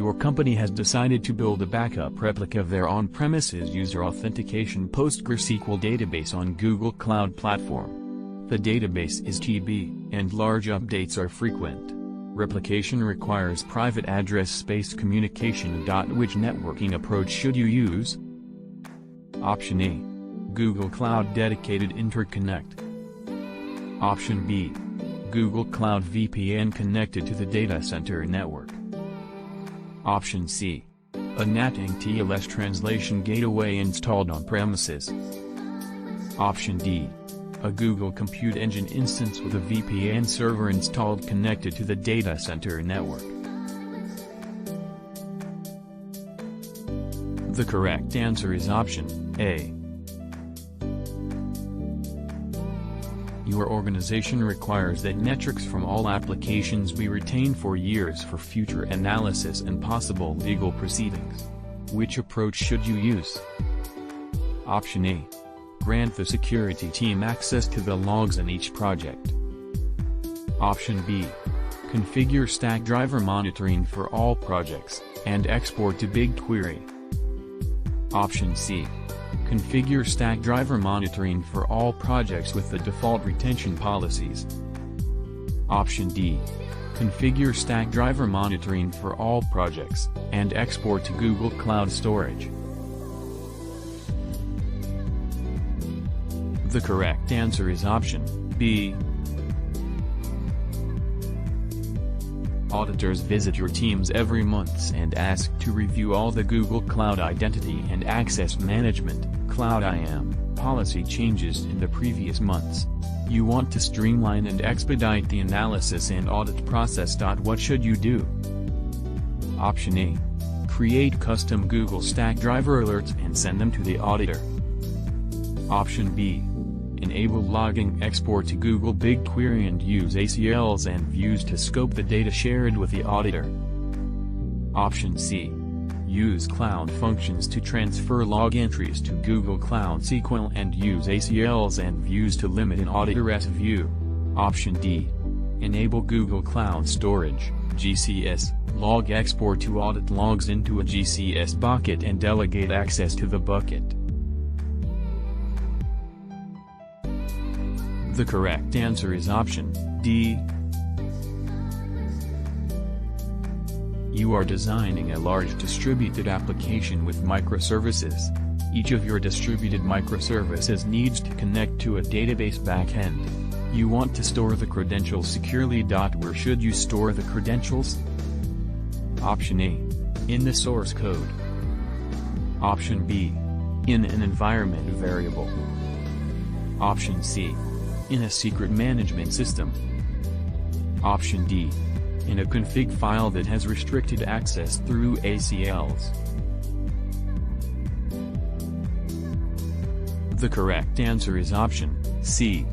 Your company has decided to build a backup replica of their on-premises user authentication PostgreSQL database on Google Cloud Platform. The database is TB, and large updates are frequent. Replication requires private address-based communication. Which networking approach should you use? Option A. Google Cloud Dedicated Interconnect. Option B. Google Cloud VPN connected to the data center network. Option C. A NATing TLS translation gateway installed on premises. Option D. A Google Compute Engine instance with a VPN server installed connected to the data center network. The correct answer is option A. Your organization requires that metrics from all applications be retained for years for future analysis and possible legal proceedings. Which approach should you use? Option A. Grant the security team access to the logs in each project. Option B. Configure Stackdriver monitoring for all projects, and export to BigQuery. Option C. Configure Stackdriver monitoring for all projects with the default retention policies. Option D. Configure Stackdriver monitoring for all projects, and export to Google Cloud Storage. The correct answer is option B. Auditors visit your teams every month and ask to review all the Google Cloud Identity and Access Management (Cloud IAM) policy changes in the previous months. You want to streamline and expedite the analysis and audit process. What should you do? Option A. Create custom Google Stackdriver alerts and send them to the auditor. Option B. Enable logging export to Google BigQuery and use ACLs and views to scope the data shared with the auditor. Option C. Use Cloud Functions to transfer log entries to Google Cloud SQL and use ACLs and views to limit an auditor's view. Option D. Enable Google Cloud Storage (GCS) log export to audit logs into a GCS bucket and delegate access to the bucket. The correct answer is option D. You are designing a large distributed application with microservices. Each of your distributed microservices needs to connect to a database backend. You want to store the credentials securely. Where should you store the credentials? Option A. In the source code. Option B. In an environment variable. Option C. In a secret management system. Option D. In a config file that has restricted access through ACLs. The correct answer is option C.